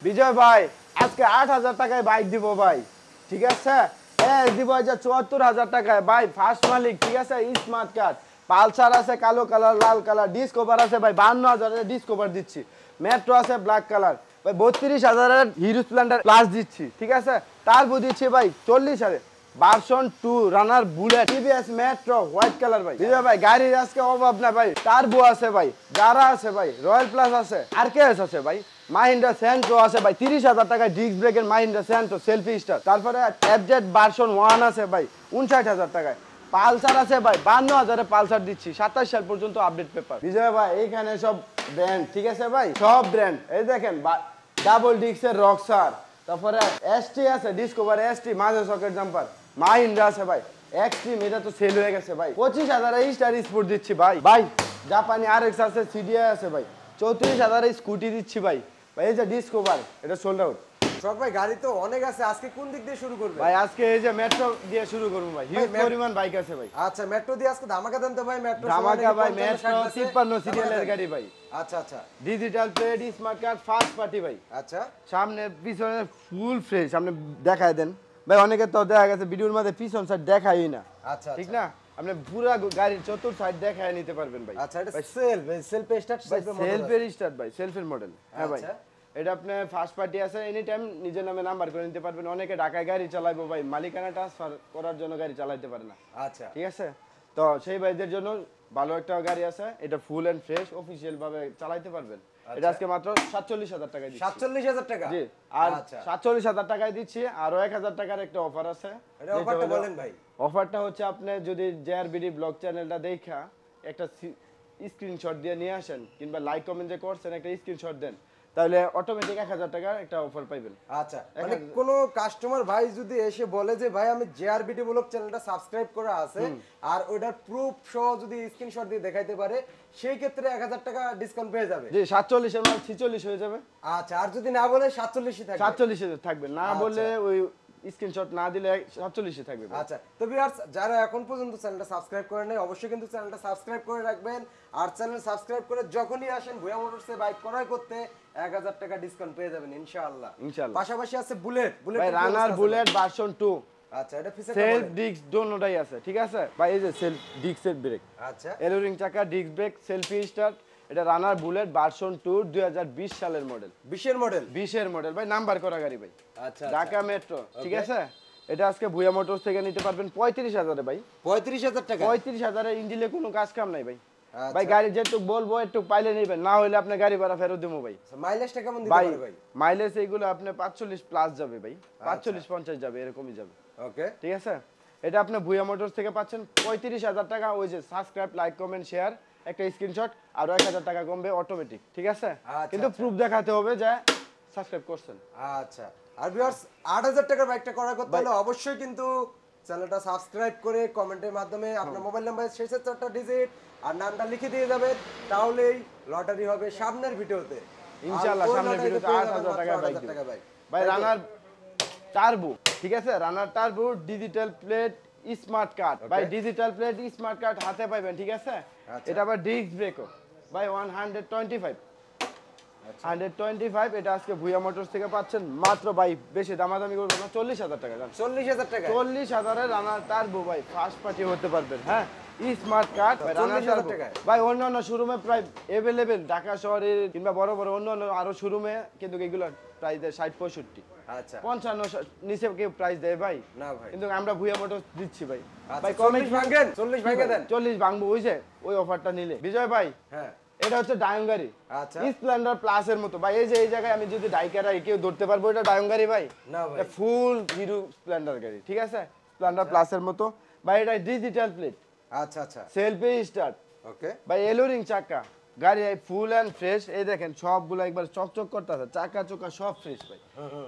বিজয় ভাই আজকে ৮,০০০ টাকায় বাইক দিব ভাই, ঠিক আছে? দিব ৭৪,০০০ টাকায় ভাই, ফার্স্ট মালিক, ঠিক আছে? স্মার্ট কার্ড, পালসার আছে কালো কালার, লাল কালার, ডিসকভার আছে ভাই ৫২,০০০ ডিসকভার দিচ্ছি, মেট্রো আছে ব্ল্যাক কালার ভাই, ৩২,০০০ হিরো স্প্লেন্ডার প্লাস দিচ্ছি, ঠিক আছে? টার্বো দিচ্ছি ভাই ৪০,০০০, version 2 runner bullet, TVS Metro white colour ভাই। বিজয় ভাই গাড়ির আজকে অভাব না ভাই, টার্বো আছে ভাই, যারা আছে ভাই, রয়্যাল প্লাস আছে, আরকেএস আছে ভাই, মাহিন্দ্রা সেন্ট্রো আছে ভাই ৩০,০০০ টাকায় ডিস্ক ব্রেকের মাহিন্দ্রা সেন্ট্রো সেলফি স্টার, তারপরে এফজেড ভার্সন 1 আছে ভাই ৫৯,০০০ টাকায়, পালসার আছে ভাই ৫২,০০০ পালসার দিচ্ছি, ২৭ সাল পর্যন্ত আপডেট পেপার। বিজয় ভাই এইখানে সব ব্র্যান্ড, ঠিক আছে ভাই, সব ব্র্যান্ড, এই দেখেন ডাবল ডিস্কের রক্সার, তারপরে এসটি আছে, ডিসকভার এসটি মাঝে সকেট জাম্পার, মাহিন্দ্রা আছে ভাই, এক্সট্রিম, এটা তো সেল হয়ে গেছে ভাই, ২৫,০০০ স্টার স্পোর্ট দিচ্ছি ভাই, ভাই জাপানি আরএক্স আছে, সিডিআই আছে ভাই, ৩৪,০০০ স্কুটি দিচ্ছি ভাই, ভাই এই যে ডিসকভার, এটা সোল্ড আউট। শখ ভাই গাড়ি তো অনেক আছে, আজকে কোন দিক দিয়ে শুরু করবে? ভাই আজকে এই যে মেট্রো দিয়ে শুরু করব ভাই, হিউজ পরিমাণ বাইক আছে ভাই। আচ্ছা মেট্রো দিয়ে আজকে ধামাকা দেন তো ভাই। মেট্রো ধামাকা ভাই, মেট্রো ৫৩ সিরিয়ালের গাড়ি ভাই। আচ্ছা আচ্ছা, digital plate, smart card, first party ভাই। আচ্ছা সামনে পিছনে ফুল ফ্রেশ, সামনে দেখায় দেন ভাই, অনেকে তো দেখা গেছে ভিডিওর মধ্যে পিছন সাইড দেখাই না, আচ্ছা ঠিক না? আপনি পুরো গাড়ির চতুর্থ সাইড দেখায় নিতে পারবেন ভাই। আচ্ছা এটা সেলফ স্টার্ট, সেলফের স্টার্ট ভাই, সেলফের মডেল। হ্যাঁ ভাই, এটা আপনার ফার্স্ট পার্টি আছে, এনি টাইম নিজের নামে নাম্বার করে নিতে পারবেন। অনেকে ঢাকায় গাড়ি চালাইবো ভাই, মালিকানা ট্রান্সফার করার জন্য গাড়ি চালাইতে পারে না, আচ্ছা ঠিক আছে? তো সেই ভাইদের জন্য ভালো একটা গাড়ি আছে, এটা ফুল এন্ড ফ্রেশ অফিশিয়াল ভাবে চালাইতে পারবেন। এটা আজকে মাত্র ৪৭,০০০ টাকায় দিচ্ছি। ৪৭,০০০ টাকা? জি, আর ৪৭,০০০ টাকায় দিচ্ছি, আরো ১,০০০ টাকার একটা অফার আছে। এটা অফারটা বলেন ভাই। অফারটা হচ্ছে আপনি যদি জেআরবিডি ব্লগ চ্যানেলটা দেখা একটা স্ক্রিনশট দিয়ে নিয়ে আসেন, কিংবা লাইক কমেন্ট যে করছেন একটা স্ক্রিনশট দেন, তাহলে অটোমেটিক ১,০০০ টাকার একটা অফার পাইবেন। আচ্ছা, মানে কোন কাস্টমার ভাই যদি এসে বলে যে ভাই আমি জেআরবিডি ব্লগ চ্যানেলটা সাবস্ক্রাইব করা আছে, আর ওটার প্রুফ সহ যদি স্ক্রিনশট দিয়ে দেখাইতে পারে, সেই ক্ষেত্রে ১,০০০ টাকা ডিসকাউন্ট পেয়ে যাবে। জি, ৪৭ এর মাল ৪৬ হয়ে যাবে। আচ্ছা, আর যদি না বলে ৪৭ থাকবে? ৪৭ থাকবে, না বলে ওই স্ক্রিনশট না দিলে ৪৭ থাকবে। আচ্ছা, তো ভিউয়ার্স যারা এখন পর্যন্ত চ্যানেলটা সাবস্ক্রাইব করেন নাই, অবশ্যই কিন্তু চ্যানেলটা সাবস্ক্রাইব করে রাখবেন। আর চ্যানেল সাবস্ক্রাইব করে যখনই আসেন ভুয়া মোটরসে বাইক ক্রয় করতে ১,০০০ টাকা ডিসকাউন্ট পেয়ে যাবেন ইনশাআল্লাহ। ইনশাআল্লাহ। পাশাপাশি আছে বুলেট ভাই, রানার বুলেট ভার্সন 2। আচ্ছা, এটা ফিচার সেলফ ডিস্ক দোনোটাই আছে, ঠিক আছে ভাই? এই যে সেলফ ডিস্কের ব্রেক, আচ্ছা এলোরিং চাকা, ডিস্ক ব্রেক, সেলফি স্টার্ট, এটা রানার বুলেট ভার্সন 2 ২০২০ সালের মডেল। 20 মডেল? 20 মডেল ভাই, নাম্বার করা গাড়ি ভাই। আচ্ছা, ঢাকা মেট্রো, ঠিক আছে? এটা আজকে ভুয়া মোটরস থেকে নিতে পারবেন ৩৫,০০০ ভাই। ৩৫,০০০ টাকা? ৩৫,০০০ ইঞ্জিনে কোনো কাজ কাম নাই ভাই। ভাই গাড়ি যেটুক বলবো একটু পাইলে নেবেন, না হলে আপনি গাড়ি ভাড়া ফেরত দেবো ভাই। মাইলেজটা কেমন দিতে পারে ভাই? মাইলেজ এইগুলো আপনি ৪৫ প্লাস যাবে ভাই, ৪৫-৫০ যাবে, এরকমই যাবে। ওকে, ঠিক আছে? এটা আপনি ভুয়া মোটরস থেকে পাচ্ছেন ৩৫,০০০ টাকা। ওই যে সাবস্ক্রাইব, লাইক, কমেন্ট, শেয়ার, একটা স্ক্রিনশট, আর ১,০০০ টাকা কমবে অটোমেটিক, ঠিক আছে? কিন্তু প্রুফ দেখাতে হবে যে সাবস্ক্রাইব করছেন। আচ্ছা, আর ভিউয়ার্স ৮,০০০ টাকার বাইকটা ক্রয় করতে হলে অবশ্যই কিন্তু চ্যানেলটা সাবস্ক্রাইব করে কমেন্টের মাধ্যমে আপনার মোবাইল নাম্বারের শেষের ৪টা ডিজিট আর নামটা লিখে দিয়ে যাবেন, তাহলেই লটারি হবে সামনের ভিডিওতে ইনশাআল্লাহ। সামনের ভিডিওতে ৮,০০০ টাকা বাইক ভাই, রানার টার্বো, ঠিক আছে? Runner turbo, digital plate, smart card ভাই, ডিজিটাল প্লেট স্মার্ট কার্ড হাতে পাইবেন, ঠিক আছে? এটা আবার ডিস্ক ব্রেকও ভাই 125। এটা আজকে ভুয়া মোটরস থেকে পাচ্ছেন মাত্র ভাই, বেশি দামাদামি করবেন না, ৪০,০০০ টাকা। ৪০,০০০ টাকা? ৪০,০০০ রানার টার্বো ভাই, ফার্স্ট পার্টি হতে পারবেন। হ্যাঁ, স্মার্ট কার্ড ভাই, রানার টার্বো ভাই। অন্যান্য শোরুমে প্রায় अवेलेबल, ঢাকা শহরে কিংবা বড় বড় অন্যান্য আরো শোরুমে কিন্তু এগুলো প্রাইস দেয় ৬০-৬৫। আচ্ছা, ৫৫ নিচে কেউ প্রাইস দেয় ভাই না ভাই, কিন্তু আমরা ভুয়া মোটরস দিচ্ছি ভাই। ভাই কমেন্ট ভাঙেন, ৪০ ভাঙে দেন। ৪০ ভাঙবো, ওই যে ওই অফারটা নিলে। বিজয় ভাই, হ্যাঁ, এটা হচ্ছে ডায়ং গাড়ি, আচ্ছা স্প্লেন্ডার প্লাস এর মতো ভাই। এই যে এই জায়গায় আমি যদি ডাইকারা কেউ ধরতে পারবো, এটা ডায়ং গাড়ি ভাই না ভাই, ফুল হিরো স্প্লেন্ডার গাড়ি, ঠিক আছে? স্প্লেন্ডার প্লাস এর মতো ভাই। এটা ডিজিটাল প্লেট, আচ্ছা আচ্ছা, সেলফি স্টার্ট ওকে ভাই, এলোরিং চাকা, গাড়ি ফুল এন্ড ফ্রেশ। এই দেখেন সবগুলো একবার চকচক করতেছে, চাকা চোকা সব ফ্রেশ ভাই।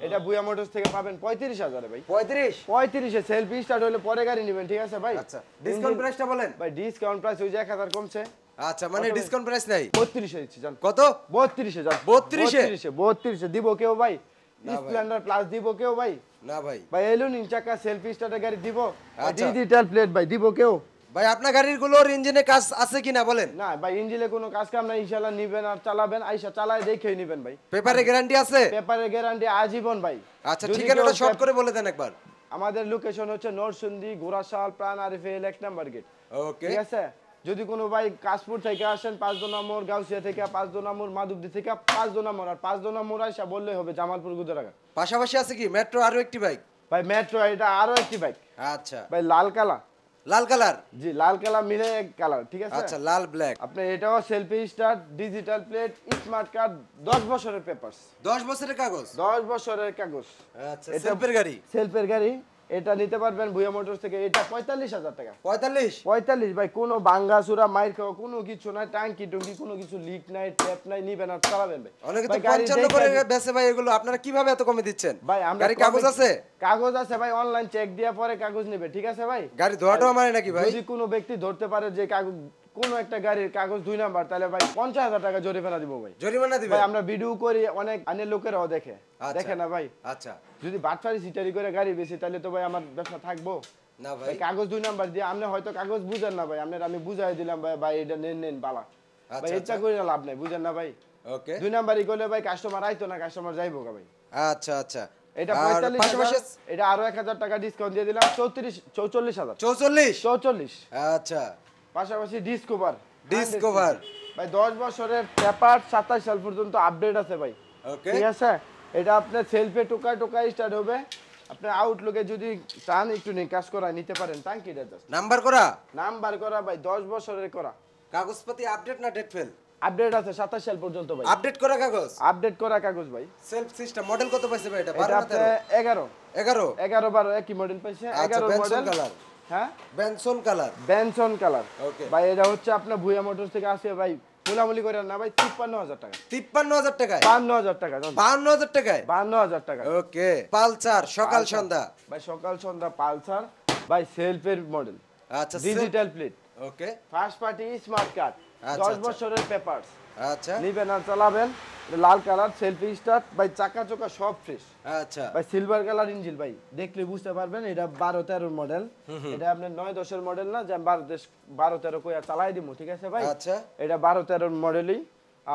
এটা ভুয়া মোটরস থেকে পাবেন ৩৫,০০০ ভাই। ৩৫ সেলফি স্টার্ট হলে পরে গাড়ি নেবেন, ঠিক আছে ভাই? আচ্ছা, ডিসকাউন্ট প্রাইসটা বলেন ভাই। ডিসকাউন্ট প্রাইস ওই যে ১,০০০ কমছে। আচ্ছা, মানে ডিসকাউন্ট প্রাইস নাই? ৩২ দিচ্ছি জান। কত? ৩২ জান। 32 দিব কেউ ভাই? স্প্লেন্ডার প্লাস দিব কেউ ভাই? না ভাই। ভাই এলুমিনিয়াম চাকা সেলফি স্টার্টার গাড়ি দিব, ডিজিটাল প্লেট ভাই দিব কেউ? ভাই আপনার গাড়ির গুলোর ইঞ্জিনে কাজ আছে কিনা বলেন? না ভাই, ইঞ্জিনে কোনো কাজ কাম নাই, ইনশাআল্লাহ নিবেন আর চালাবেন, আইসা চালায় দেখেই নিবেন ভাই। পেপারে গ্যারান্টি আছে? পেপারের গ্যারান্টি আজীবন ভাই। আচ্ছা, যদি ঠিকানাটা কেউ শর্ট করে বলে দেন একবার। আমাদের লোকেশন হচ্ছে নরসিংদী গোরাশাল প্রাণ আরিফেল 1 নাম্বার গেট। ওকে, ঠিক আছে। যদি কোনো ভাই কাশপুর থেকে আসেন 5 নম্বর, গাউসিয়া থেকে 5 নম্বর, মাধবদী থেকে 5 নম্বর, আর 5 নম্বর আইসা বললেই হবে জামালপুর গুদরাগা। পাশাপাশি আছে কি মেট্রো আরো একটি বাইক? ভাই মেট্রো এটা আরো একটি বাইক। আচ্ছা, ভাই লাল কালা। লাল কালার? জি, লাল কালা মিলে এক কালার। ঠিক আছে। আচ্ছা, লাল ব্ল্যাক। আপনি এটাও selfie start, digital plate, smart card, 10 বছরের পেপারস, 10 বছরের কাগজ? 10 বছরের কাগজ। আচ্ছা, সেলফের গাড়ি? সেলফের গাড়ি। এটা নিতে পারবেন ভুয়া মোটরস থেকে। এটা 45,000 টাকা। 45? ভাই, কোনো ভাঙ্গাচুরা মাইর খাওয়া কোনো কিছু নাই, ট্যাঙ্কি টুঙ্কি কোনো কিছু লিক নাই, ট্যাপ নাই, নিবেন আর চালাবেন ভাই। অনেকে তো ভাই, গাড়ি 55 করে দেখে- বেচে ভাই, এগুলো আপনারা কিভাবে এত কমে দিচ্ছেন? ভাই আমরা গাড়ি কাগজ আছে? কাগজ আছে ভাই, অনলাইন চেক দিয়া পরে কাগজ নেবে। ঠিক আছে ভাই। গাড়ি ধোয়াটাও মানে নাকি ভাই? যদি কোনো ব্যক্তি ধরতে পারে যে কাগজ, কোন একটা গাড়ির কাগজ 2 নাম্বার, তাহলে ভাই 50,000 টাকা জরিমানা দিব ভাই। জরিমানা দিবে? ভাই আমরা ভিডিও করি, অনেক আনের লোকেরাও দেখে। আচ্ছা। দেখে না ভাই? আচ্ছা। যদি বাটফারি সিটারি করে গাড়ি বেশি, তাহলে তো ভাই আমার ব্যবসা থাকবো না ভাই। ভাই। কাগজ 2 নাম্বার দিয়ে আপনি হয়তো কাগজ বুঝেন না ভাই, আপনার আমি বুঝাই দিলাম ভাই, ভাই এটা নেন বালা। ভাই এটা করে লাভ নাই, বুঝেন না ভাই। ওকে। 2 নাম্বারই করলে ভাই কাস্টমার আইতো না, কাস্টমার যাইবো গা ভাই। আচ্ছা আচ্ছা। এটা আর 45,000, পাশাপাশি এটা আরো 1,000 টাকা ডিসকাউন্ট দিয়ে দিলাম, 44,000। 44? আচ্ছা। পাশাপাশি ডিসকভার। ডিসকভার ভাই 10 বছরের পেপার, 27 সাল পর্যন্ত আপডেট আছে ভাই। ওকে। ঠিক আছে। এটা আপনার সেলফে টোকা স্টার্ট হবে। আপনি আউটলুকে যদি চান একটু কাজ করা নিতে পারেন, টাঙ্কিটা জাস্ট নাম্বার করা? নাম্বার করা ভাই, 10 বছরের করা। কাগজপাতি আপডেট না ডেট ফেল? আপডেট আছে 27 সাল পর্যন্ত ভাই। আপডেট করা কাগজ? আপডেট করা কাগজ ভাই। সেলফ সিস্টেম মডেল কত পাইছে ভাই এটা? এটা 12 না 13? 11 11 একই মডেল পাইছে। আচ্ছা, 11 বেনসন মডেল। কালার? হ্যাঁ, Benson colour. Benson colour. Okay ভাই এটা হচ্ছে আপনার ভুয়া মোটরস থেকে আসে ভাই, মুলামুলি করে না ভাই, 53,000 টাকা। 53,000 টাকায়? 52,000 টাকা। 52,000 টাকায়? 52,000 টাকা। ওকে। পালসার সকাল সন্ধ্যা? ভাই সকাল সন্ধ্যা পালসার ভাই, সেলফের মডেল, আচ্ছা, ডিজিটাল প্লেট, ওকে। ফার্স্ট পার্টি স্মার্ট কার্ড, আচ্ছা, 10 আচ্ছা। বছরের পেপারস। আচ্ছা নিবেন আর চালাবেন। এটা লাল কালার, সেলফি স্টার্ট ভাই, চাকা চোকা সব ফ্রেশ আচ্ছা। ভাই। সিলভার কালার ইঞ্জিন ভাই, দেখলে বুঝতে পারবেন এটা 12-13 মডেল। এটা আপনার 9-10 মডেল না যে 12-13 কইয়া চালাই দিমু। ঠিক আছে ভাই। আচ্ছা। এটা 12-13 মডেলই।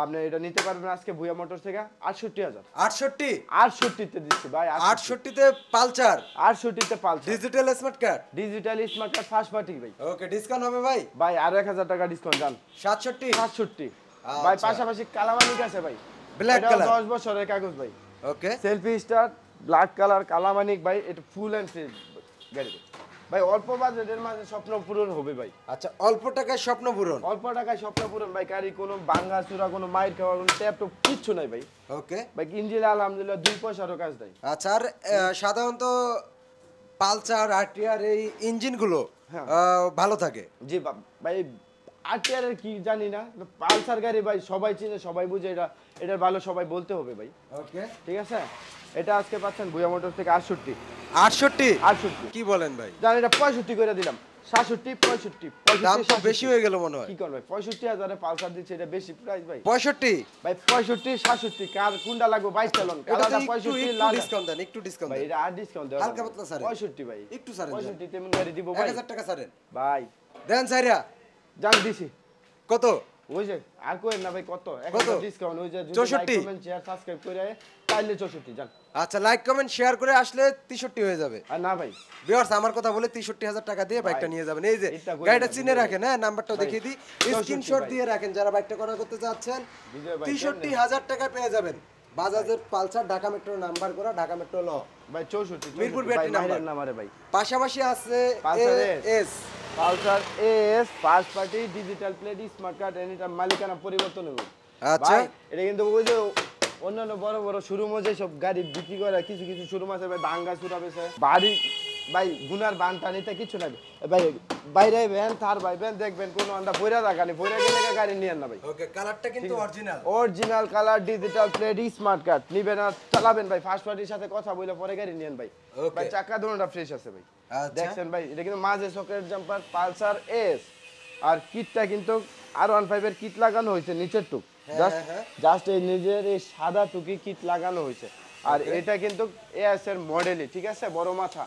আপনি এটা নিতে পারবেন আজকে ভুয়া মোটরস থেকে 68,000। 68? 68 তে দিচ্ছি ভাই। 68 তে পালসার? 68 তে Pulsar, digital smart card? Digital smart card, first party ভাই। ওকে, ডিসকাউন্ট হবে ভাই? ভাই আরো 1,000 টাকা ডিসকাউন্ট যান। 67? 67 ভাই। পাশাপাশি কালামানিক আছে ভাই, ব্ল্যাক কালার? 10 বছরের কাগজ ভাই। Okay. Self start, black colour, কালামানিক ভাই। এটা ফুল এন্ড ফ্রেশ গাড়ি ভাই। অল্প বাজেটের মাঝে স্বপ্ন পূরণ হবে ভাই। আচ্ছা, অল্প টাকায় স্বপ্ন পূরণ? অল্প টাকায় স্বপ্ন পূরণ ভাই। গাড়ি কোনো ভাঙা চুরা, কোনো মাইর খাওয়া, কোনো ট্যাপ টপ কিচ্ছু নাই ভাই। ওকে ভাই ইঞ্জিন আলহামদুলিল্লাহ 2 পয়সারও কাজ দেয়। আচ্ছা। আর সাধারণত পালসার আরটিআর এই ইঞ্জিনগুলো হ্যাঁ। ভালো থাকে? জি ভাই, আরটিআর এর কি জানি না, পালসার গাড়ি ভাই সবাই চিনে, সবাই বুঝে, এটার ভালো সবাই বলতে হবে ভাই। ওকে। ঠিক আছে। এটা আজকে পাচ্ছেন ভুয়া মোটর থেকে 68। 68? কি বলেন ভাই? জান, এটা 65 করে দিলাম। 67, 65, দাম তো বেশি হয়ে গেল মনে হয়। কি করবে? 65,000 পালসার দিচ্ছে, এটা বেশি প্রাইস ভাই। 65? ভাই 65, 67 কার কোনটা লাগবে? 22 চালন কালারটা 65 লাল। ডিসকাউন্ট দেন, একটু ডিসকাউন্ট ভাই দেন এটা আর ডিসকাউন্ট দেওয়া হালকা পাতলা ছাড়েন। 65 ভাই, একটু ছাড়েন। 65 তেমন গাড়ি দিব ভাই। 1000 টাকা ছাড়েন ভাই দেন সাইরা। জান দিছি কত? ওই যে আর কই না ভাই, কত কত? ডিসকাউন্ট? ওই যে 64? কমেন্ট শেয়ার সাবস্ক্রাইব করে তাইলে 64 জান। আচ্ছা, লাইক কমেন্ট শেয়ার করে আসলে 63 হয়ে যাবে। আর না ভাই, ভিউয়ার্স আমার কথা বলে 63,000 টাকা দিয়ে বাইকটা নিয়ে যাবেন। এই যে এটা করে গাড়িটা না, চিনে রাখেন, হ্যাঁ নাম্বারটা ভাই, দেখিয়ে দিই, 64 স্ক্রিনশট ভাই। দিয়ে রাখেন যারা বাইকটা করা করতে যাচ্ছেন। বিজয় ভাই 63,000 টাকা পেয়ে যাবেন। বাজাজের পালসার, ঢাকা মেট্রো নাম্বার করা, ঢাকা মেট্রো ল, ভাই 64 মিরপুর ভাই, ব্যাটারি মাইরের নাম্বারে ভাই। পাশাপাশি আছে Pulsar S. Pulsar S, first party, digital plate, smart card, anytime মালিকানা পরিবর্তন হবে। আচ্ছা। ভাই এটা কিন্তু ওই যে অন্যান্য বড় বড় শোরুমে যে সব গাড়ি বিক্রি করে, কিছু কিছু শোরুম আছে ভাই ভাঙ্গা চুরা বেছে বাড়ি ভাই, গুনার বান টানিতে কিছু নাই ভাই। বাইরে ভ্যান থার ভাই ভ্যান দেখবেন কোনো আন্ডা বইরা রাখানি, বইরা গেলে গাড়ি নিয়েন না ভাই। ওকে, কালারটা কিন্তু original? Original colour, digital plate, smart card. নিবেন আর চালাবেন ভাই, ফার্স্ট পার্টির সাথে কথা বলে পরে গাড়ি নিয়েন ভাই। Okay. ভাই চাকা দুটোটা ফ্রেশ আছে ভাই। আচ্ছা। দেখছেন ভাই, এটা কিন্তু মাঝে সকেট জাম্পার, পালসার এস। আর কিটটা কিন্তু R15 এর কিট লাগানো হয়েছে নিচের টুক, জাস্ট এই নিজের এই সাদা টুকি কিট লাগানো হয়েছে। আর এটা কিন্তু এস এর মডেলই, ঠিক আছে, বড় মাথা।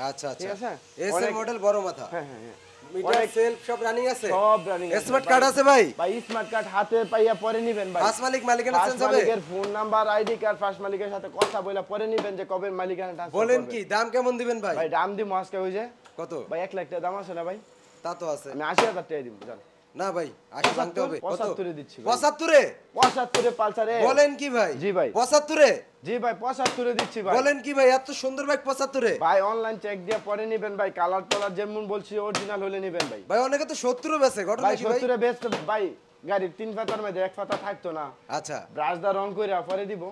আচ্ছা আচ্ছা, ঠিক আছে। এস এর মডেল, বড় মাথা। হ্যাঁ হ্যাঁ হ্যাঁ, মিটার সেলফ সব রানিং আছে, সব রানিং আছে। স্মার্ট কার্ড আছে ভাই? ভাই স্মার্ট কার্ড হাতে পাইয়া পরে নিবেন ভাই। ফার্স্ট মালিক মালিকানা চেঞ্জ ফার্স্ট হবে? মালিকের phone number, ID card, first মালিকের সাথে কথা বলে পরে নিবেন যে কবে মালিকানা ট্রান্সফার বলেন করবেন। কি দাম কেমন দিবেন ভাই? ভাই দাম দিমু আজকে ওই যে কত ভাই 1 লাখ টাকা দাম আছে না ভাই? তা তো আছে আমি 80,000 টাকা দিব জান। না ভাই 80 ভাঙতে হবে। কত? 75 এ দিচ্ছি ভাই। 75 এ 75 এ পালসার এ। বলেন কি ভাই? জি ভাই। 75 এ জি ভাই 75 এ দিচ্ছি ভাই। বলেন কি ভাই? এত সুন্দর বাইক 75 এ? ভাই অনলাইন চেক দিয়ে পরে নিবেন ভাই, কালার টালার যেমন বলছি অরিজিনাল হলে নিবেন ভাই। ভাই অনেকে তো 70 বেচে, ঘটনা ভাই কি ভাই? 70 এ বেস্ট ভাই, গাড়ির 3 পাতার মধ্যে 1 পাতা থাকতো না, আচ্ছা ব্রাশ দা রং কইরা পরে দিব।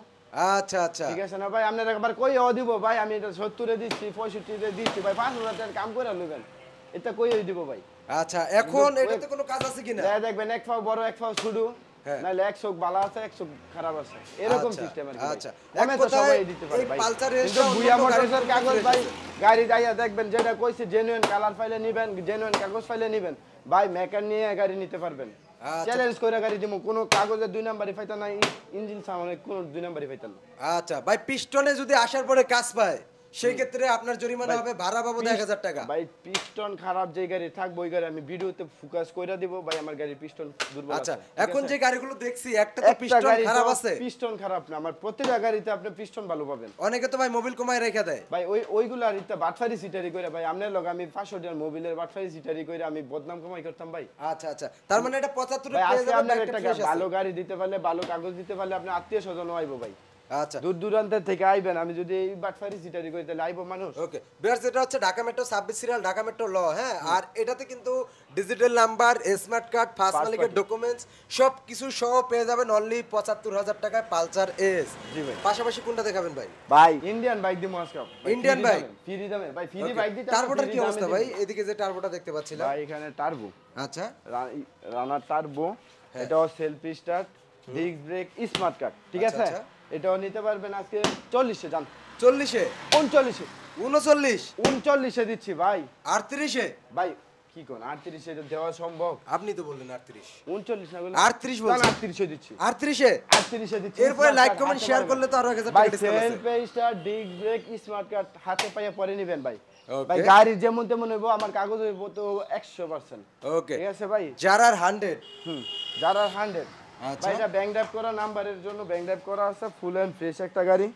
আচ্ছা আচ্ছা ঠিক আছে না ভাই? আপনার একবার কইও দিব ভাই, আমি এটা 70 এ দিচ্ছি, 65 এ দিচ্ছি ভাই, 5000 টাকার কাম করে নেবেন, এটা কইও দিব ভাই। আচ্ছা এখন এটাতে কোনো কাজ আছে কিনা? যা দেখবেন এক পাও বড় এক পাও ছোট, হ্যাঁ। নাহলে 100 ভালো আছে 100 খারাপ আছে, এরকম আচ্ছা, সিস্টেম আর কি। আচ্ছা। কমে এক তো কথায় সবাই দিতে পারে এই ভাই। পালসার কিন্তু রেসটা ভুয়া অন্য মোটরসের গাড়ির কাগজ থেকে ভাই, এসেছে। গাড়ি যাইয়া দেখবেন যেটা কইছে জেনুইন কালার ফাইলে নিবেন, জেনুইন কাগজ ফাইলে নিবেন ভাই, মেকার নিয়ে গাড়ি নিতে পারবেন। আচ্ছা। চ্যালেঞ্জ করে গাড়ি দিমু, কোনো কাগজে 2 নাম্বারই ফাইতা নাই, ইঞ্জিন সামনে কোনো 2 নাম্বারই ফাইতা না। আচ্ছা ভাই পিস্টনে যদি আসার পরে কাজ পায় সেই ক্ষেত্রে আপনার জরিমানা হবে ভাড়া বাবদ 1000 টাকা। ভাই পিস্টন খারাপ যে গাড়ি থাকবে ওই গাড়ি আমি ভিডিওতে ফোকাস কইরা দিব ভাই, আমার গাড়ির পিস্টন দুর্বল আছে। আচ্ছা ঠিক এখন আছে? যে গাড়িগুলো দেখছি একটা তো পিস্টন খারাপ আছে, পিস্টন খারাপ না, আমার প্রত্যেকটা গাড়িতে আপনি পিস্টন ভালো পাবেন। অনেকে তো ভাই মোবিল কমায় রেখে দেয়। ভাই ওইগুলো আর ইত্যা বাটফারি সিটারি কইরা ভাই, আমনের লগে আমি 500 টাকার মোবিলের বাটফারি সিটারি কইরা আমি বদনাম কমাই করতাম ভাই। আচ্ছা আচ্ছা তার মানে এটা 75 ভাই এ পেয়ে আজকে যাবেন আপনার একটা একটা fresh ভালো আছে। গাড়ি দিতে পারলে, ভালো কাগজ দিতে পারলে আপনি আত্মীয় স্বজন আইবো ভাই, আচ্ছা দূর দূরান্তের থেকে আইবেন। আমি যদি এই বাটফারি সিটারি করি তাহলে আইবো মানুষ। ওকে বিয়ার্স এটা হচ্ছে Dhaka metro 26 serial Dhaka metro ল, হ্যাঁ। আর এটাতে কিন্তু digital number, smart card, first মালিকের ডকুমেন্টস সব কিছু সহ পেয়ে যাবেন অনলি 75000 টাকায় পালসার এস। জি ভাই। পাশাপাশি কোনটা দেখাবেন ভাই? ভাই ইন্ডিয়ান বাইক দিমু আজকে। Indian bike? ফ্রি দামে ভাই, ফ্রি বাইক দিতে টার্বোটার কি অবস্থা ভাই? এদিকে যে টার্বোটা দেখতে পাচ্ছিলাম ভাই, এখানে টার্বো, আচ্ছা রানার টার্বো, এটাও self start, disc brake, smart card, ঠিক আচ্ছা, আছে? আচ্ছা। এটাও নিতে পারবেন আজকে 40 এ জান, 40 এ 39 এ 39 39 এ দিচ্ছি ভাই। 38 এ ভাই কি কোন 38 এ দেওয়া সম্ভব? আপনি তো বললেন 38 39 না বলে 38 বলছি। 38 এ দিচ্ছি, 38 এ 38 এ দিচ্ছি। এরপরে Smart লাইক card কমেন্ট হাতে শেয়ার পাবেন। করলে তো আরো 1000 ভাই টাকা ডিসকাউন্ট আছে। Self start, disc brake, smart card হাতে পাইয়া পরে নেবেন ভাই। Okay. ভাই গাড়ি যেমন তেমন হইবো, আমার কাগজ হইবো তো 100%। ওকে ঠিক আছে ভাই? জারার 100 যারা 100 আচ্ছা। ভাই, এটা ব্যাংক ড্রাইভ করা, নাম্বারের জন্য ব্যাংক ড্রাইভ করা আছে, ফুল এন্ড ফ্রেশ একটা গাড়ি।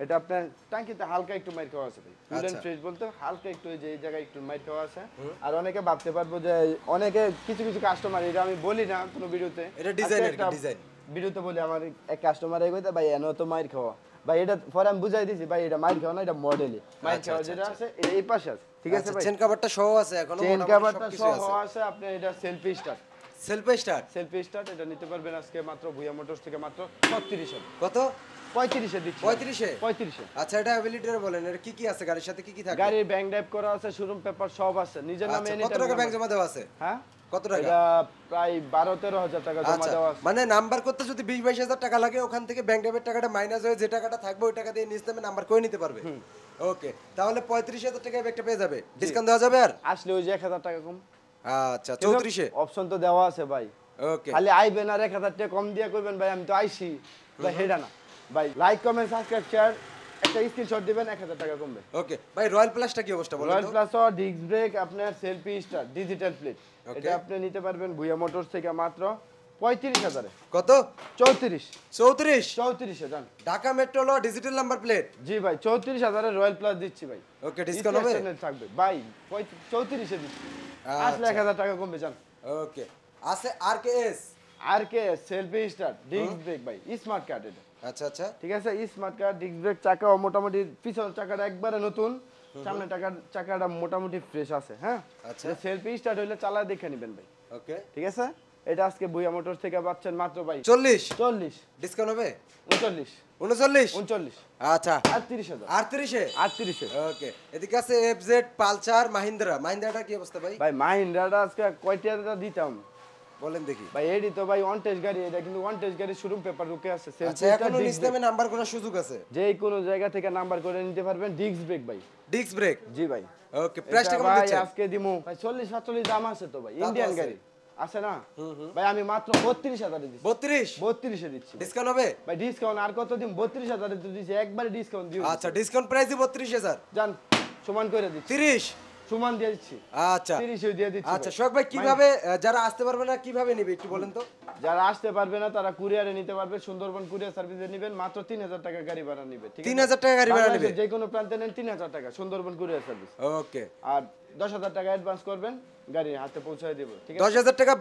এটা আপনার টাঙ্কিতে হালকা একটু মাইর খাওয়া আছে ভাই, ফুল এন্ড আচ্ছা। ফ্রেশ বলতে হালকা একটু এই যে এই জায়গায় একটু মাইর খাওয়া আছে। আর অনেকে ভাবতে পারবো যে অনেকে কিছু কিছু কাস্টমার, এটা আমি বলি না কোনো ভিডিওতে, এটা ডিজাইনের ডিজাইন ভিডিওতে বলি আমার এক কাস্টমার এই কইতে ভাই এনো তো মাইর খাওয়া ভাই, এটা পরে আমি বুঝাই দিছি ভাই এটা মাইর খাওয়া না, এটা মডেলই মাইর আচ্ছা, খাওয়া আচ্ছা, যেটা আছে এটা এই পাশে আছে, ঠিক আছে ভাই? চেন কভারটা সহ আছে এখনো, চেন মোটামুটি কভারটা সবকিছু সহ আছে। আছে, আপনি এটা selfie start, self start selfie start এটা নিতে পারবেন আজকে মাত্র ভুয়া মোটরস থেকে মাত্র 36 এ, কত? 35 এ দিচ্ছি। 35 এ 35 এ আচ্ছা এটা অ্যাবিলিটির বলেন, এর কি কি আছে গাড়ির সাথে, কি কি থাকে? গাড়ির ব্যাংক ড্রাইভ করা আছে, শোরুম পেপার সব আছে, নিজের নামে আচ্ছা, এনি কত টাকা ব্যাংক জমা দেওয়া আছে? হ্যাঁ কত টাকা? এটা প্রায় 12-13 হাজার টাকা জমা আচ্ছা দেওয়া আছে। মানে নাম্বার করতে যদি 20-22 টাকা লাগে, ওখান থেকে ব্যাংক ড্রাইভের টাকাটা মাইনাস হয়ে যে টাকাটা থাকবে ওই টাকা দিয়ে নিজ নামে নাম্বার করে নিতে পারবে। ওকে তাহলে 35,000 টাকায় ব্যাগটা পেয়ে যাবে, ডিসকাউন্ট দেওয়া যাবে আর? আসলে ওই যে 1000 টাকা কম। আচ্ছা 34 এ অপশন তো দেওয়া আছে ভাই, ওকে খালি আইবেন আর 1000 টাকা কম দিয়া কইবেন ভাই আমি তো আইছি ভাই, হেডা না ভাই। লাইক কমেন্ট সাবস্ক্রাইব শেয়ার একটা স্ক্রিনশট দিবেন, 1000 টাকা কমবে। ওকে ভাই রয়্যাল প্লাসটা কি অবস্থা বলেন রয়্যাল তো? প্লাস ও ডিস্ক ব্রেক, আপনার selfie star, digital plate, Okay. এটা আপনি নিতে পারবেন ভুয়া মোটরস থেকে মাত্র 35,000 এ। কত? 34 34 এ জান। ঢাকা মেট্রো ল ডিজিটাল নাম্বার প্লেট। জি ভাই 34,000 এ রয়্যাল প্লাস দিচ্ছি ভাই। ওকে ডিসকাউন্ট হবে? International থাকবে ভাই, 34 এ দিচ্ছি। আসলে আচ্ছা। 1000 টাকা কমবে জান। ওকে আছে আরকেএস। আর কে সেলফি স্টার, ডিস্ক ব্রেক ভাই, স্মার্ট কার্ড এটা। আচ্ছা আচ্ছা ঠিক আছে, স্মার্ট কার্ড, ডিস্ক ব্রেক, চাকাও মোটামুটি পিছনের চাকাটা একবারে নতুন, সামনের চাকাটা মোটামুটি ফ্রেশ আছে। হ্যাঁ আচ্ছা। সেলফি স্টার্ট হইলে চালা দেখে নেবেন ভাই, ওকে ঠিক আছে? এটা আজকে ভুয়া মোটরস থেকে পাচ্ছেন মাত্র ভাই 40 40, ডিসকাউন্ট হবে? 39, 39 আচ্ছা 38,000, 38 এ 38 এ। ওকে এদিকে আছে এফজেড পালসার মাহিন্দ্রাটা কি অবস্থা ভাই? ভাই মাহিন্দ্রাটা আজকে কয়টা দিতাম বলেন দেখি। ভাই, এডি তো ভাই ওয়ান টেস্ট গাড়ি, এটা কিন্তু ওয়ান টেস্ট গাড়ি শোরুম পেপার রুকে আছে। আচ্ছা এখনো নিজ নামে নাম্বার করার সুযোগ আছে? যে কোনো জায়গা থেকে নাম্বার করে নিতে পারবেন। ডিস্ক ব্রেক ভাই, ডিস্ক ব্রেক। জি ভাই। ওকে প্রাইসটা কেমন ভাই দিচ্ছেন? আজকে দিমু ভাই 40-45 দাম আছে তো ভাই, দাম তো ইন্ডিয়ান আছে। গাড়ি আছে না ভাই, আমি মাত্র 32,000 দিচ্ছি। 32 এ দিচ্ছি ডিসকাউন্ট হবে? ভাই। ডিসকাউন্ট আর কত দিন? 32,000 দিচ্ছি, একবারে ডিসকাউন্ট দিও। আচ্ছা ডিসকাউন্ট প্রাইসই 32,000 জান সমান করে দিচ্ছি। 30 সুমান দিয়ে দিচ্ছি। আচ্ছা 30 দিয়ে দিচ্ছি। আচ্ছা সোহাগ ভাই কিভাবে যারা আসতে পারবে না কিভাবে নেবে একটু বলেন তো? যারা আসতে পারবে না তারা কুরিয়ারে নিতে পারবে, সুন্দরবন কুরিয়ার সার্ভিসে নেবেন, মাত্র 3000 টাকা গাড়ি ভাড়া নেবে। ঠিক আছে, 3000 টাকা গাড়ি ভাড়া নেবে, যে কোনো প্রান্তে নেন 3000 টাকা সুন্দরবন কুরিয়ার সার্ভিস। ওকে। আর 10000 টাকা অ্যাডভান্স করবেন, গাড়ি হাতে পৌঁছায় দেব। ঠিক আছে, 10000 টাকা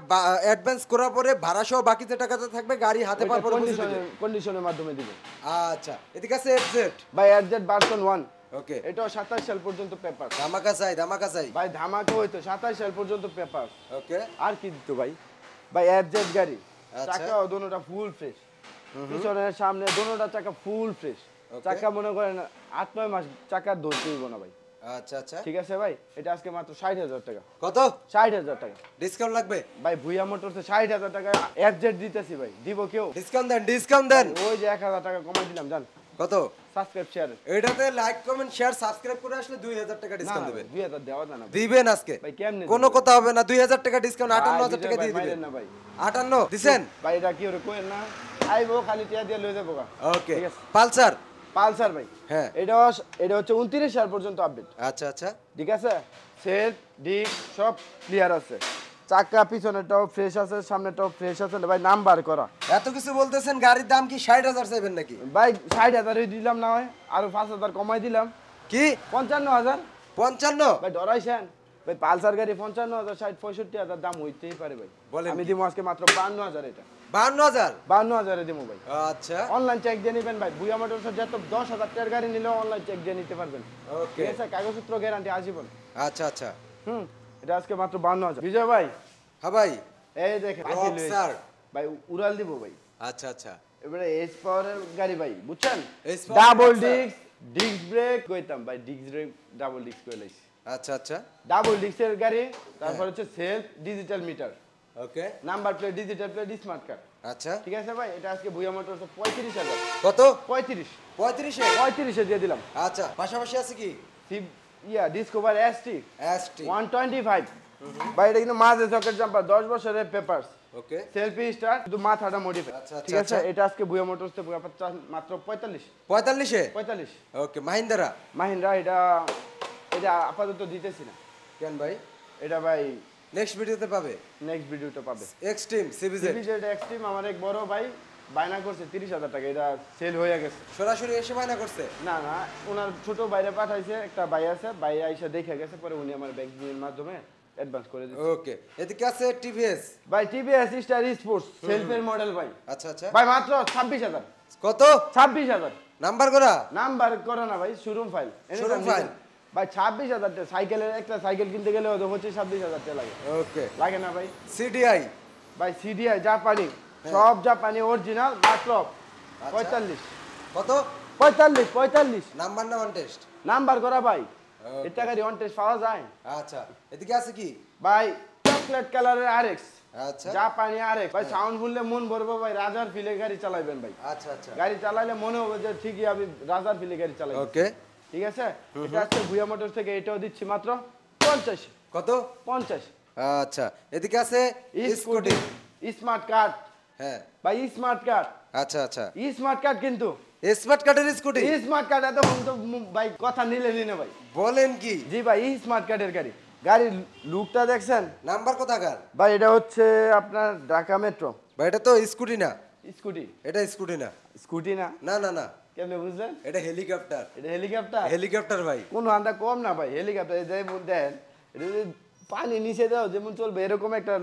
অ্যাডভান্স করার পরে ভাড়া সহ বাকি যে টাকাটা থাকবে গাড়ি হাতে পাওয়ার পরে বুঝে দিবেন। কন্ডিশনের মাধ্যমে দিবেন। আচ্ছা এদিকে আছে এফজেড ভাই এফজেড ভার্সন 1, ওকে। এটাও 27 সাল পর্যন্ত পেপার। ধামাকা চাই ভাই ধামাকা হইতো 27 সাল পর্যন্ত পেপার। ওকে। আর কি দিত ভাই? ভাই এফজেড গাড়ি, আচ্ছা। চাকা দোনোটা ফুল ফ্রেশ, পিছনের সামনে দোনোটা চাকা ফুল ফ্রেশ। চাকা মনে করেন 8-9 মাস চাকা ধরতে হইব না ভাই। আচ্ছা আচ্ছা ঠিক আছে ভাই, এটা আজকে মাত্র 60000 টাকা। কত? 60000 টাকা ডিসকাউন্ট লাগবে ভাই। ভুইয়া মোটরসে 60000 টাকা এফজেড দিতেছি ভাই, দিব কেউ? ডিসকাউন্ট দেন। ওই যে 1000 টাকা কমাই দিলাম, জান কত? Subscribe share. এটাতে লাইক কমেন্ট শেয়ার সাবস্ক্রাইব করে আসলে 2000 টাকা ডিসকাউন্ট দিবেন। 2000 দেওয়া না ভাই। দিবেন আজকে ভাই কেমনে কোনো কথা হবে না, 2000 টাকা ডিসকাউন্ট 58000 টাকা দিয়ে দিবেন না ভাই। 58 দিবেন ভাই এটা কি ওরে কোয়েন না, আইবো খালি টিয়া দিয়ে লই যাবো। ওকে। ঠিক আছে, পালসার পালসার ভাই। হ্যাঁ এটা হচ্ছে 29 সাল পর্যন্ত আপডেট। আচ্ছা আচ্ছা ঠিক আছে, সেট ডিক সব ক্লিয়ার আছে, চাকা পিছনেরটাও ফ্রেশ আছে, সামনেটাও ফ্রেশ আছে ভাই, নাম্বার করা। এত কিছু বলতেছেন, গাড়ির দাম কি 60000 চাইবেন নাকি? ভাই 60000 দিলাম না হয়, আরো 5000 কমাই দিলাম। কি 55000? 55? ভাই ডরাইছেন ভাই, পালসার গাড়ি 55000, 60-65000 দাম হইতেই পারে ভাই। বলেন আমি কি? দিব আজকে মাত্র 52000। এটা 52000? 52000 দিব ভাই। আচ্ছা অনলাইন চেক দিয়ে নেবেন ভাই। ভুইয়া মোটরসের যত 10000 টাকার গাড়ি নিলেও অনলাইন চেক দিয়ে নিতে পারবেন। ওকে। ঠিক আছে, কাগজপত্র গ্যারান্টি আজীবন। আচ্ছা আচ্ছা এটা আজকে মাত্র 52000। বিজয় ভাই হ্যাঁ ভাই এই দেখেন রকস্টার। ভাই, উড়াল দিব ভাই। আচ্ছা আচ্ছা এবারে এস পাওয়ারের গাড়ি ভাই, বুঝছেন? S power double Rockstar. Disc brake কইতাম ভাই, ডিস্ক ব্রেক ডাবল ডিস্ক করে লাইছি। আচ্ছা আচ্ছা ডাবল ডিস্কের গাড়ি, তারপর হচ্ছে self digital meter, okay. Number plate digital plate, smart card. আচ্ছা ঠিক আছে ভাই, এটা আজকে ভুইয়া মোটরস 35000। কত? 35 35 এ? 35 দিয়ে দিলাম। আচ্ছা পাশাপাশি আছে কি? ডিসকভার এসটি এসটি 125 ভাই। এটা কিন্তু মাঝে সকেট জাম্পার, 10 বছরের পেপারস, ওকে। সেলফি স্টার, শুধু মাথাটা মডিফাই। আচ্ছা, ঠিক আছে, আচ্ছা। এটা আজকে ভুইয়া মোটরস থেকে মাত্র 45 45 এ? 45। ওকে। মাহিন্দ্রা মাহিন্দ্রা এটা আপাতত দিতেছি না। কেন ভাই? এটা ভাই নেক্সট ভিডিওতে পাবে। নেক্সট ভিডিওতে পাবে। এক্সট্রিম সিবিজেড সিবিজেড এক্সট্রিম আমার এক বড় ভাই বায়না করছে 30000 টাকা, এটা সেল হয়ে গেছে। সরাসরি এসে বায়না করছে? না না, ওনার ছোট বাইরে পাঠাইছে, একটা ভাই আছে, ভাই আইসা দেখে গেছে, পরে উনি আমার ব্যাংকিং এর মাধ্যমে অ্যাডভান্স করে দিয়েছে। ওকে। এদিকে আছে টিভিএস ভাই টিভিএস স্টার স্পোর্টস সেলফের মডেল ভাই। আচ্ছা আচ্ছা ভাই মাত্র 26000। কত? 26000 নাম্বার করা? নাম্বার করে না ভাই, শোরুম ফাইল। Showroom file? ভাই 26000 টাকা সাইকেলের, একটা সাইকেল কিনতে গেলে ওদের হচ্ছে 26000 টাকা লাগে। ওকে। লাগে না ভাই? সিডিআই ভাই সিডিআই জাপানি, সব জাপানি অরিজিনাল, মাত্র 45। কত? 45 নাম্বার না ওয়ান টেস্ট? নাম্বার করা ভাই। Okay. এটা গাড়ি অন টেস্ট পাওয়া যায় আচ্ছা এদিকে আছে কি? ভাই? চকলেট কালারের আরএক্স, আচ্ছা জাপানি আরএক্স ভাই। সাউন্ড শুনলে মন ভরবে ভাই, রাজার ফিলে গাড়ি চালাবেন ভাই। আচ্ছা আচ্ছা গাড়ি চালাইলে মনে হবে যে ঠিকই আমি রাজার ফিলে গাড়ি চালাই। ওকে। ঠিক আছে, এটা আজকে ভুইয়া মোটরস থেকে এটাও দিচ্ছি মাত্র 50। কত? 50। আচ্ছা এদিকে আছে স্কুটি। স্মার্ট কার্ড হ্যাঁ ভাই, স্মার্ট কার্ড। আচ্ছা আচ্ছা স্মার্ট কার্ড কিন্তু স্মার্ট কার্ডের স্কুটি? স্মার্ট কার্ড এত তো ভাই কথা নিলে নিনে ভাই। বলেন কি? জি ভাই, স্মার্ট কার্ডের গাড়ি। গাড়ির লুকটা দেখছেন নাম্বার কোথাকার? ভাই? এটা হচ্ছে আপনার ঢাকা মেট্রো। ভাই এটা তো স্কুটি না। স্কুটি? এটা স্কুটি না। স্কুটি না? না না না কেমনে বুঝলেন? এটা হেলিকপ্টার। এটা হেলিকপ্টার? হেলিকপ্টার ভাই। কোন আন্দা কম না ভাই, হেলিকপ্টার যেমন দেন, এটা যদি পানি নিচে দাও যেমন চলবে, এরকম একটা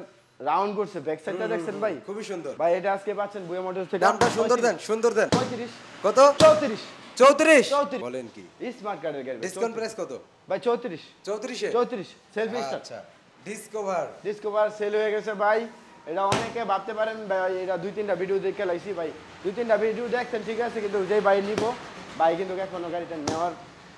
রাউন্ড করছে, ব্যাক সাইডটা দেখছেন ভাই? খুবই সুন্দর ভাই এটা আজকে পাচ্ছেন ভুইয়া মোটরস থেকে। দামটা সুন্দর দেন, সুন্দর দেন। 35। কত? 34। 34? বলেন কি? স্মার্ট কার্ডের গাড়ি ডিসকাউন্ট প্রাইস কত? ভাই 34। 34 এ? 34 সেলফি স্টার। আচ্ছা ডিসকভার। ডিসকভার সেল হয়ে গেছে ভাই। এটা অনেকে ভাবতে পারেন ভাই এটা 2-3টা ভিডিও দেখে লাইছি ভাই, 2-3টা ভিডিও দেখছেন ঠিক আছে, কিন্তু যেই ভাই নিব ভাই কিন্তু এখনো গাড়িটা নেওয়ার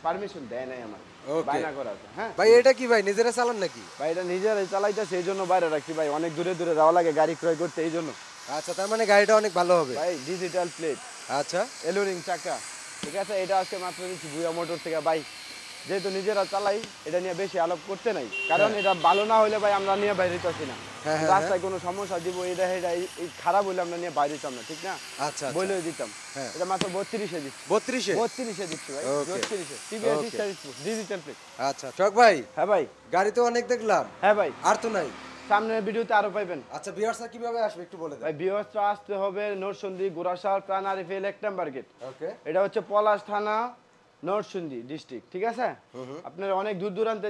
পারমিশন দেয় নাই আমার, Okay. বায়না করা আছে। হ্যাঁ ভাই এটা কি ভাই নিজেরা চালান নাকি? ভাই এটা নিজেরাই চালাইতেছে, এই জন্য বাইরে রাখছি ভাই, অনেক দূরে দূরে যাওয়া লাগে গাড়ি ক্রয় করতে, এই জন্য। আচ্ছা তার মানে গাড়িটা অনেক ভালো হবে। ভাই ডিজিটাল প্লেট, আচ্ছা এলোরিং চাকা। ঠিক আছে, এটা আজকে মাত্র নিচ্ছি ভুইয়া মোটর থেকে ভাই যেহেতু নিজেরা চালাই এটা নিয়ে বেশি আলাপ করতে নাই, কারণ এটা ভালো না হলে ভাই আমরা নিয়ে বাইরে যাচ্ছি না। হ্যাঁ, হ্যাঁ, রাস্তায় কোনো সমস্যা দিব এটা এই খারাপ হলে আমরা নিয়ে বাইরে যেতাম না, ঠিক না? আচ্ছা বলে দিতাম। হ্যাঁ। এটা মাত্র 32-এ দিচ্ছি। 32-এ 32-এ দিচ্ছি ভাই, Okay. 32-এ TVS Okay. Style digital plate. আচ্ছা সোহাগ ভাই, হ্যাঁ ভাই, গাড়ি তো অনেক দেখলাম, হ্যাঁ ভাই, আর তো নাই। সামনের ভিডিওতে আরো পাইবেন। আচ্ছা ভিউয়ার্সরা কিভাবে আসবে একটু বলে দেন। ভাই ভিউয়ার্সরা আসতে হবে নরসিংদী গোরাসার প্রাণ আরিফেল 1 নাম্বার গেট। ওকে, এটা হচ্ছে পলাশ থানা, নরসিংদী ডিস্ট্রিক্ট, ঠিক আছে? আপনারা অনেক দূর দূরান্ত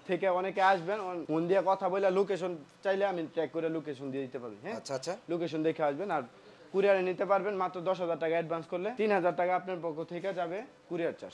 থেকে অনেকে আসবেন, ফোন দিয়ে কথা বলে লোকেশন চাইলে আমি ট্র্যাক করে লোকেশন দিয়ে দিতে পারি। হ্যাঁ, আচ্ছা আচ্ছা, লোকেশন দেখে আসবেন। আর কুরিয়ারে নিতে পারবেন মাত্র 10,000 টাকা অ্যাডভান্স করলে 3,000 টাকা আপনার পক্ষ থেকে যাবে কুরিয়ার চার্জ।